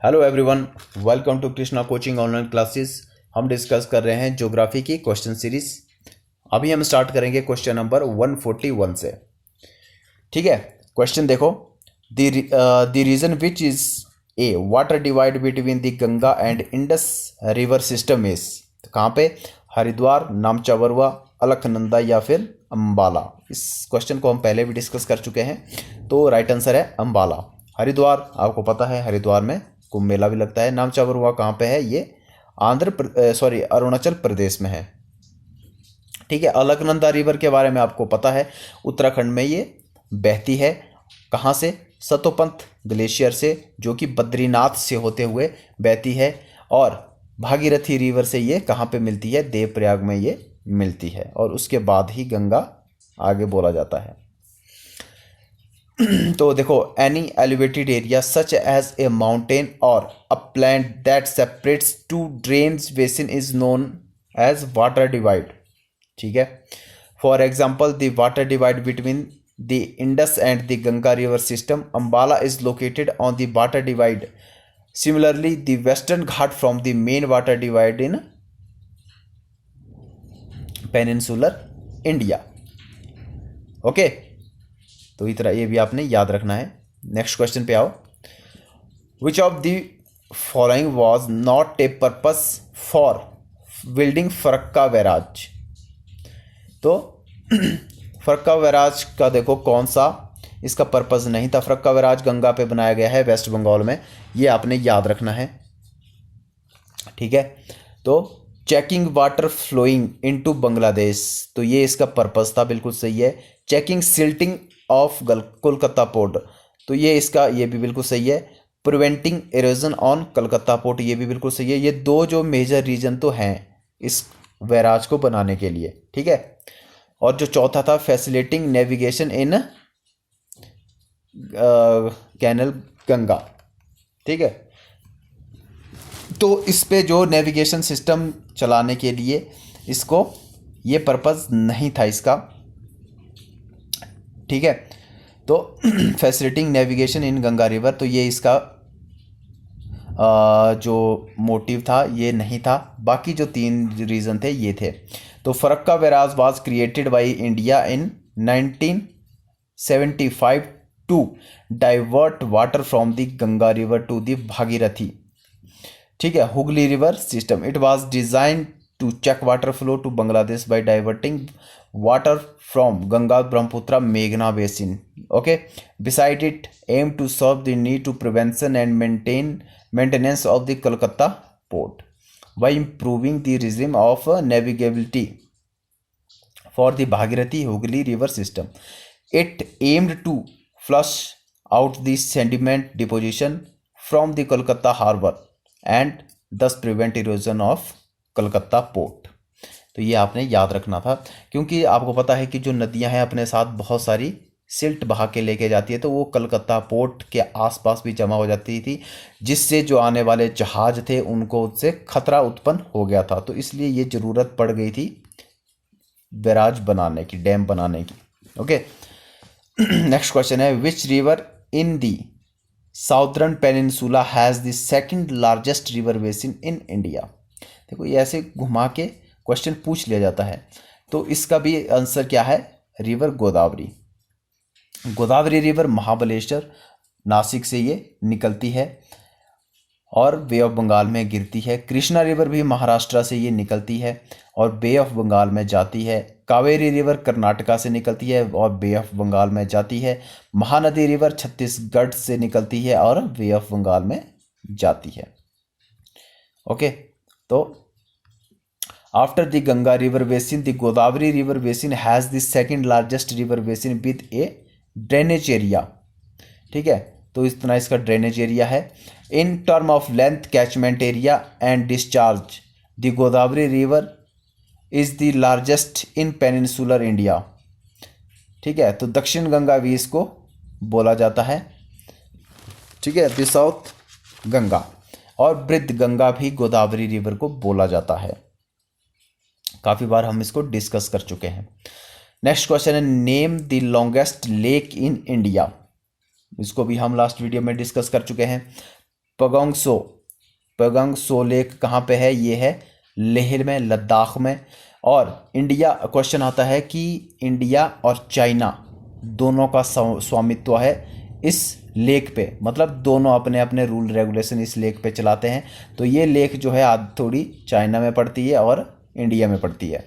Hello everyone, welcome to Krishna coaching online classes. हम discuss कर रहे हैं ज्योग्राफी की क्वेश्चन सीरीज। अभी हम स्टार्ट करेंगे क्वेश्चन नंबर 141 से। ठीक है, क्वेश्चन देखो। The region which is a water divide between the Ganga and Indus river system is. कहाँ पे? हरिद्वार, नामचावरवा, अलकनंदा या फिर अम्बाला। इस क्वेश्चन को हम पहले भी डिस्कस कर चुके हैं, तो राइट आंसर है अम्बाला। हरिद्वार आपको पता है, हरिद्वार में कुंभ मेला भी लगता है। नामचावरवा कहाँ पे है? ये अरुणाचल प्रदेश में है। ठीक है, अलकनंदा रिवर के बारे में आपको पता है, उत्तराखंड में ये बहती है। कहाँ से? सतोपंथ ग्लेशियर से, जो कि बद्रीनाथ से होते हुए बहती है। और भागीरथी रिवर से ये कहाँ पे मिलती है? देवप्रयाग में ये मिलती है, और उसके बाद ही गंगा आगे बोला जाता है। तो देखो, any elevated area such as a mountain और upland that separates two drains basin is known as water divide. ठीक है, for example the water divide between the Indus and the Ganga river system Ambala is located on the water divide. Similarly the western Ghat from the main water divide in peninsular India. Okay, तो इस तरह ये भी आपने याद रखना है। नेक्स्ट क्वेश्चन पे आओ। Which of the following was not a purpose for building Farakka barrage. तो फरक्का बैराज का देखो कौन सा इसका पर्पस नहीं था। फरक्का बैराज गंगा पे बनाया गया है, वेस्ट बंगाल में, ये आपने याद रखना है। ठीक है, तो checking water flowing into Bangladesh, तो ये इसका पर्पस था, बिल्कुल सही है। Checking silting of Kolkata port, तो ये भी बिल्कुल सही है। Preventing erosion on Calcutta port, ये भी बिल्कुल सही है। ये दो जो मेजर रीजन तो हैं इस बैराज को बनाने के लिए। ठीक है, और जो चौथा था facilitating navigation in canal Ganga. ठीक है, तो इस पे जो नेविगेशन सिस्टम चलाने के लिए इसको ये पर्पस नहीं था इसका। ठीक है, तो फैसिलिटिंग नेविगेशन इन गंगा रिवर, तो ये इसका जो मोटिव था ये नहीं था। बाकी जो तीन रीज़न थे ये थे। तो Farakka barrage was created by India in 1975 to divert water from the Ganga river to the Bhagirathi. ठीक है, Hooghly river system. It was designed to check water flow to Bangladesh by diverting water from Ganga, Brahmaputra, Meghna basin. Okay, beside it aim to solve the need to prevention and maintenance of the Kolkata port by improving the regime of navigability for the Bhagirathi Hooghly river system. It aimed to flush out the sediment deposition from the Kolkata harbor and thus prevent erosion of Calcutta port. तो ये आपने याद रखना था, क्योंकि आपको पता है कि जो नदियां हैं अपने साथ बहुत सारी सिल्ट बहा के लेके जाती है, तो वो कलकत्ता पोर्ट के आसपास भी जमा हो जाती थी, जिससे जो आने वाले जहाज थे उनको उससे खतरा उत्पन्न हो गया था। तो इसलिए ये ज़रूरत पड़ गई थी बैराज बनाने की, डैम बनाने की। ओके, नेक्स्ट क्वेश्चन है which river in the southern peninsula has the second largest river basin in India. देखो, ये ऐसे घुमा के क्वेश्चन पूछ लिया जाता है, तो इसका भी आंसर क्या है? रिवर गोदावरी। गोदावरी रिवर महाबलेश्वर, नासिक से ये निकलती है और बे ऑफ बंगाल में गिरती है। कृष्णा रिवर भी महाराष्ट्र से ये निकलती है और बे ऑफ बंगाल में जाती है। कावेरी रिवर कर्नाटका से निकलती है और बे ऑफ बंगाल में जाती है। महानदी रिवर छत्तीसगढ़ से निकलती है और बे ऑफ बंगाल में जाती है। ओके, तो after the Ganga river basin the Godavari river basin has the second largest river basin with A drainage area. ठीक है, तो इस तरह इसका ड्रेनेज एरिया है। In term of length, catchment area and discharge the Godavari river is the largest in peninsular India. ठीक है, तो दक्षिण गंगा भी इसको बोला जाता है। ठीक है, द साउथ गंगा और वृद्ध गंगा भी गोदावरी रिवर को बोला जाता है। काफ़ी बार हम इसको डिस्कस कर चुके हैं। नेक्स्ट क्वेश्चन है name the longest lake in India. इसको भी हम लास्ट वीडियो में डिस्कस कर चुके हैं। पगोंगसो, पगोंगसो लेक कहाँ पे है? ये है लेह में, लद्दाख में। और इंडिया, क्वेश्चन आता है कि इंडिया और चाइना दोनों का स्वामित्व है इस लेक पे, मतलब दोनों अपने अपने रूल रेगुलेशन इस लेक पे चलाते हैं। तो ये लेक जो है थोड़ी चाइना में पड़ती है और इंडिया में पड़ती है।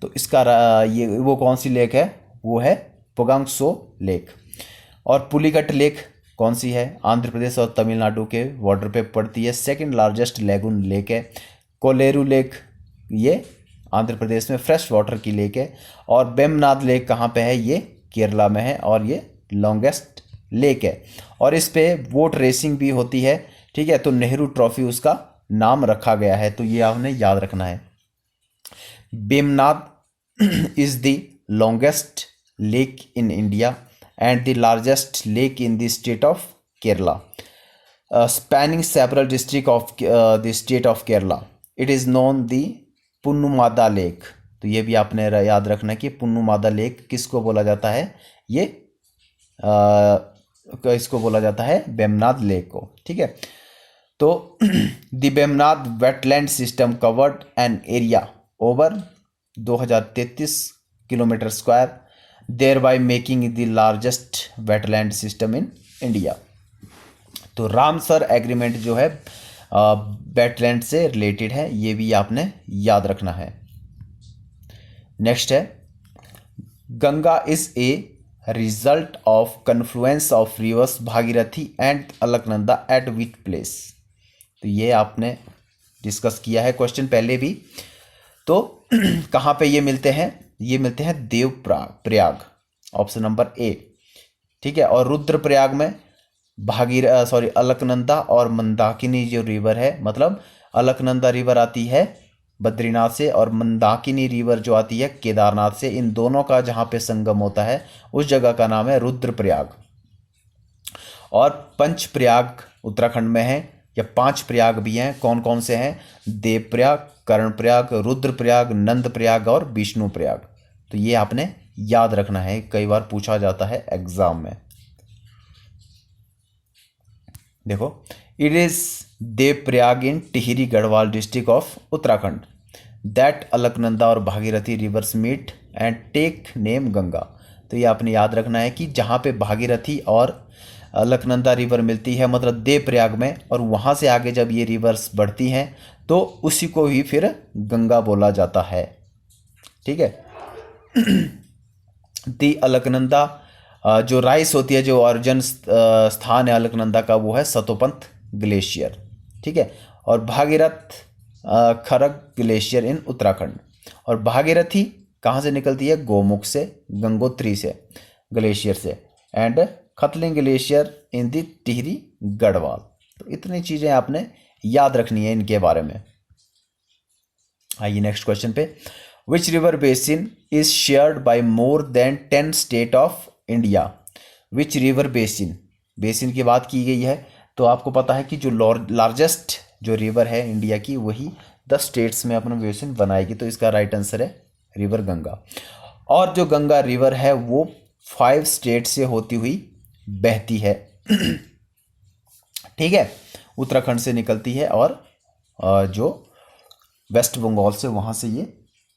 तो इसका ये वो कौन सी लेक है? वो है पगोंगसो लेक। और पुलिकट लेक कौन सी है? आंध्र प्रदेश और तमिलनाडु के बॉर्डर पे पड़ती है, सेकंड लार्जेस्ट लेगून लेक है। कोलेरू लेक ये आंध्र प्रदेश में फ्रेश वाटर की लेक है। और वेम्बनाड लेक कहाँ पे है? ये केरला में है और ये लॉन्गेस्ट लेक है। और इस पे बोट रेसिंग भी होती है, ठीक है। तो नेहरू ट्रॉफी उसका नाम रखा गया है, तो ये आपने याद रखना है। Vembanad is the longest lake in India and the largest lake in the state of Kerala, spanning several districts of the state of Kerala. It is known the Punnamada lake. तो ये भी आपने याद रखना है कि पुन्नुमादा लेक किसको बोला जाता है? ये इसको बोला जाता है वेम्बनाड लेक को, ठीक है। तो the Vembanad wetland system covered an area over 2033 kilometre square, thereby making it the largest wetland system in India। तो रामसर एग्रीमेंट जो है वेटलैंड से रिलेटेड है, ये भी आपने याद रखना है। नेक्स्ट है Ganga is a result of confluence of reverse Bhagirathi and Alaknanda eight which place. तो ये आपने डिस्कस किया है क्वेश्चन पहले भी। तो कहाँ पे ये मिलते हैं? ये मिलते हैं देवप्रयाग, ऑप्शन नंबर ए, ठीक है। और रुद्रप्रयाग में अलकनंदा और मंदाकिनी जो रिवर है, मतलब अलकनंदा रिवर आती है बद्रीनाथ से और मंदाकिनी रिवर जो आती है केदारनाथ से। इन दोनों का जहाँ पे संगम होता है उस जगह का नाम है रुद्रप्रयाग। और पंचप्रयाग उत्तराखंड में है, या 5 प्रयाग भी हैं। कौन कौन से हैं? देवप्रयाग, कर्णप्रयाग, रुद्रप्रयाग, नंदप्रयाग और विष्णुप्रयाग। तो ये आपने याद रखना है, कई बार पूछा जाता है एग्जाम में। देखो, it is Devprayag in Tehri Garhwal district of Uttarakhand that Alaknanda और Bhagirathi rivers meet and take name Ganga. तो ये आपने याद रखना है कि जहाँ पे भागीरथी और अलकनंदा रिवर मिलती है, मतलब देवप्रयाग में, और वहाँ से आगे जब ये रिवर्स बढ़ती हैं तो उसी को ही फिर गंगा बोला जाता है, ठीक है। दी अलकनंदा जो राइस होती है, जो ओरिजिन स्थान है अलकनंदा का, वो है सतोपंथ ग्लेशियर, ठीक है। और भागीरथ खरग ग्लेशियर इन उत्तराखंड। और भागीरथी कहाँ से निकलती है? गोमुख से, गंगोत्री से, ग्लेशियर से। एंड खतलिंग ग्लेशियर इन दी टिहरी गढ़वाल। तो इतनी चीज़ें आपने याद रखनी है इनके बारे में। आइए नेक्स्ट क्वेश्चन पे। Which river basin is shared by more than 10 state of India? Which river basin, basin की बात की गई है, तो आपको पता है कि जो लार्जेस्ट जो रिवर है इंडिया की, वही 10 स्टेट्स में अपना बेसिन बनाएगी। तो इसका राइट आंसर है रिवर गंगा। और जो गंगा रिवर है वो 5 स्टेट से होती हुई बहती है, ठीक है। उत्तराखंड से निकलती है और जो वेस्ट बंगाल से, वहाँ से ये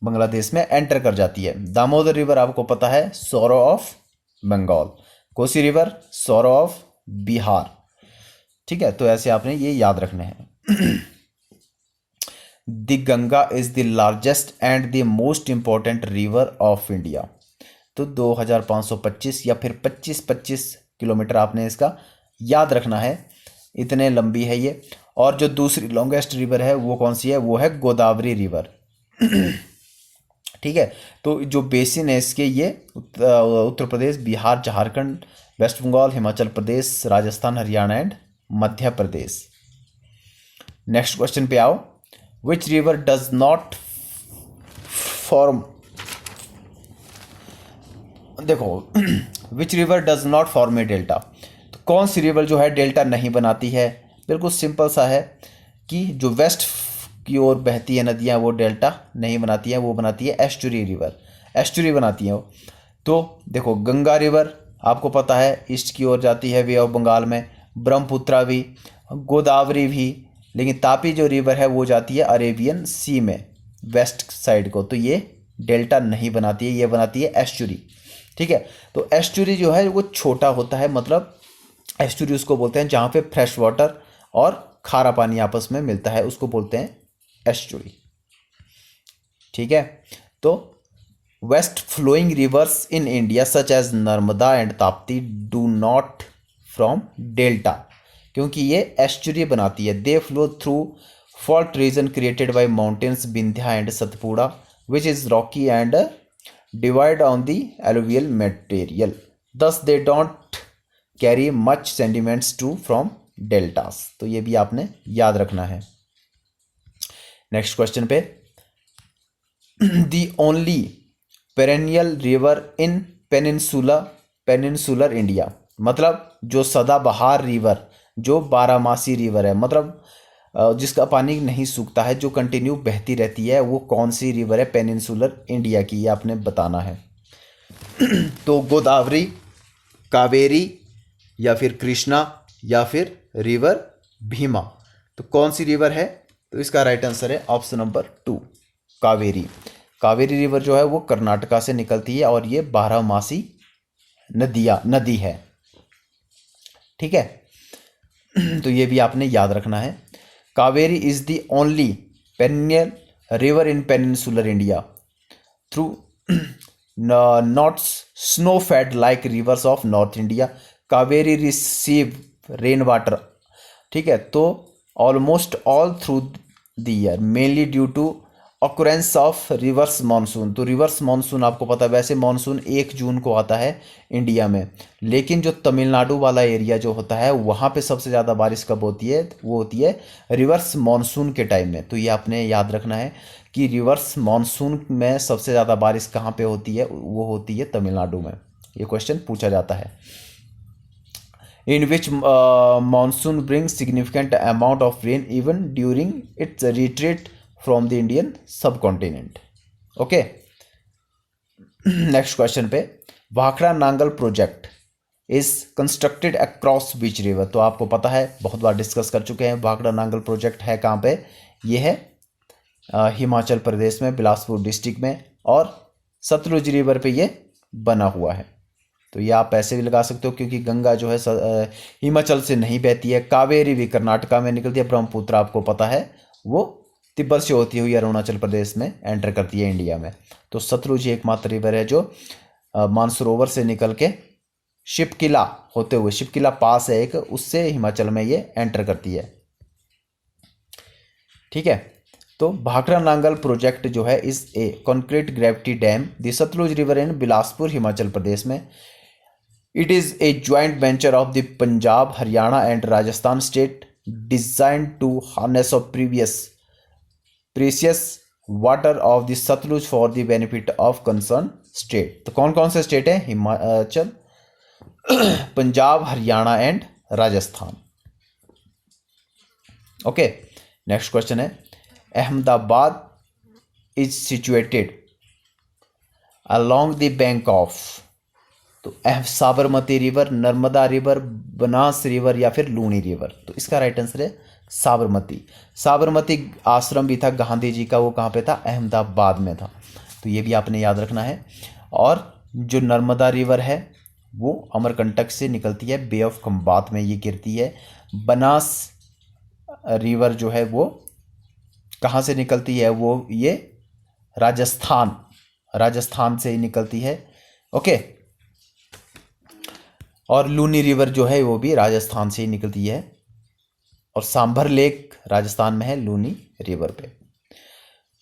बांग्लादेश में एंटर कर जाती है। दामोदर रिवर आपको पता है sorrow of Bengal. Kosi river sorrow of Bihar, ठीक है। तो ऐसे आपने ये याद रखने हैं। The Ganga is the largest and the most important river of India. तो 2525 या फिर 25 किलोमीटर आपने इसका याद रखना है, इतने लंबी है ये। और जो दूसरी लॉन्गेस्ट रिवर है वो कौन सी है? वो है गोदावरी रिवर, ठीक है। तो जो बेसिन है इसके, ये Uttar Pradesh, Bihar, Jharkhand, West Bengal, Himachal Pradesh, Rajasthan, Haryana and Madhya Pradesh. Next question पे आओ। Which river does not form, देखो, which river does not form a delta. तो कौन सी रिवर जो है डेल्टा नहीं बनाती है? बिल्कुल सिंपल सा है कि जो वेस्ट की ओर बहती है नदियाँ वो डेल्टा नहीं बनाती हैं, वो बनाती है एस्चुरी रिवर, एस्चुरी बनाती हैं वो। तो देखो, गंगा रिवर आपको पता है ईस्ट की ओर जाती है वे ऑफ बंगाल में, ब्रह्मपुत्रा भी, गोदावरी भी, लेकिन तापी जो रिवर है वो जाती है अरेबियन सी में वेस्ट साइड को, तो ये डेल्टा नहीं बनाती है, ये बनाती है एस्चुरी। ठीक है, तो एस्चुरी जो है वो छोटा होता है, मतलब एस्चुरी उसको बोलते हैं जहाँ पे फ्रेश वाटर और खारा पानी आपस में मिलता है, उसको बोलते हैं एस्चुरी। ठीक है, तो west flowing rivers in India such as Narmada and Tapti do not from delta, क्योंकि ये एस्चुरी बनाती है। They flow through fault region created by mountains Vindhya and Satpura which is rocky and divide on the alluvial material, thus they don't carry much sediments to from deltas. तो ये भी आपने याद रखना है। नेक्स्ट क्वेश्चन पे, the only perennial river in peninsular India, मतलब जो सदाबहार रिवर, जो बारहमासी रिवर है, मतलब जिसका पानी नहीं सूखता है, जो कंटिन्यू बहती रहती है, वो कौन सी रिवर है पेनिनसुलर इंडिया की, ये आपने बताना है। तो गोदावरी, कावेरी, या फिर कृष्णा, या फिर रिवर भीमा, तो कौन सी रिवर है? तो इसका राइट आंसर है option number 2 Kaveri. Kaveri river जो है वो कर्नाटका से निकलती है और ये बारहमासी नदी है। ठीक है, तो ये भी आपने याद रखना है। Kaveri is the only perennial river in peninsular India through not snow fed like rivers of north India. Kaveri receive rain water, ठीक है, तो almost all through the year mainly due to occurrence of reverse monsoon. तो reverse monsoon आपको पता है, वैसे monsoon 1 जून को आता है इंडिया में, लेकिन जो तमिलनाडु वाला एरिया जो होता है वहाँ पे सबसे ज़्यादा बारिश कब होती है? वो होती है रिवर्स मानसून के टाइम में। तो ये आपने याद रखना है कि रिवर्स मानसून में सबसे ज़्यादा बारिश कहाँ पे होती है? वो होती है तमिलनाडु में। ये क्वेश्चन पूछा जाता है। In which monsoon bring significant amount of rain even during its retreat from the Indian sub continent. Okay, next question पे, Bhakra Nangal project is constructed across which river. तो आपको पता है, बहुत बार डिस्कस कर चुके हैं। भाखड़ा नांगल प्रोजेक्ट है कहाँ पे? ये है हिमाचल प्रदेश में, बिलासपुर डिस्ट्रिक्ट में, और सतलुज रिवर पे ये बना हुआ है। तो ये आप ऐसे भी लगा सकते हो, क्योंकि गंगा जो है हिमाचल से नहीं बहती है, कावेरी भी कर्नाटका में निकलती है, ब्रह्मपुत्र आपको पता है वो तिब्बत से होती हुई अरुणाचल प्रदेश में एंटर करती है इंडिया में। तो सतलुज एकमात्र रिवर है जो मानसरोवर से निकल के शिपकिला होते हुए, शिपकिला पास है एक, उससे हिमाचल में ये एंटर करती है। ठीक है, तो भाखड़ा नांगल प्रोजेक्ट जो है is a concrete gravity dam the Sutlej river in Bilaspur Himachal Pradesh में। It is a joint venture of the Punjab, Haryana and Rajasthan state designed to harness of precious water of the Sutlej for the benefit of concern state. तो कौन कौन से state है? Himachal, Punjab, Haryana and Rajasthan. Okay, next question है, Ahmedabad is situated along the bank of. तो Sabarmati river, Narmada river, Banas river, या फिर Luni river. तो इसका राइट आंसर है साबरमती। साबरमती आश्रम भी था गांधी जी का, वो कहाँ पे था? अहमदाबाद में था। तो ये भी आपने याद रखना है। और जो नर्मदा रिवर है वो अमरकंटक से निकलती है, बे ऑफ खंबात में ये गिरती है। बनास रिवर जो है वो कहाँ से निकलती है? वो ये राजस्थान से ही निकलती है। ओके, और लूनी रिवर जो है वो भी राजस्थान से ही निकलती है, और सांभर लेक राजस्थान में है लूनी रिवर पे।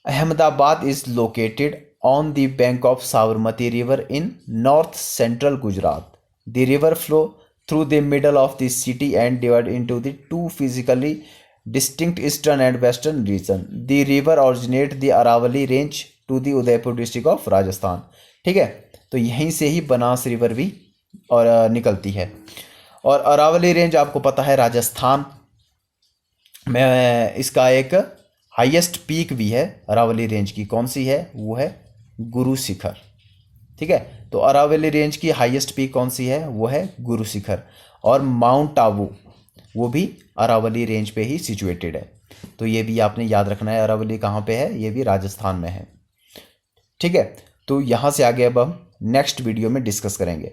Ahmedabad is located on the bank of Sabarmati river in north central Gujarat. The river flow through the middle of the city and divide into the 2 physically distinct eastern and western region. The river originate the Aravalli range to the Udaipur district of Rajasthan. ठीक है, तो यहीं से ही Banas river भी और निकलती है। और अरावली रेंज आपको पता है राजस्थान में इसका एक हाईएस्ट पीक भी है अरावली रेंज की। कौन सी है? वो है गुरु शिखर। ठीक है, तो अरावली रेंज की हाईएस्ट पीक कौन सी है? वो है गुरु शिखर। और माउंट आबू वो भी अरावली रेंज पे ही सिचुएटेड है। तो ये भी आपने याद रखना है, अरावली कहाँ पे है, ये भी राजस्थान में है। ठीक है, तो यहाँ से आगे अब हम नेक्स्ट वीडियो में डिस्कस करेंगे।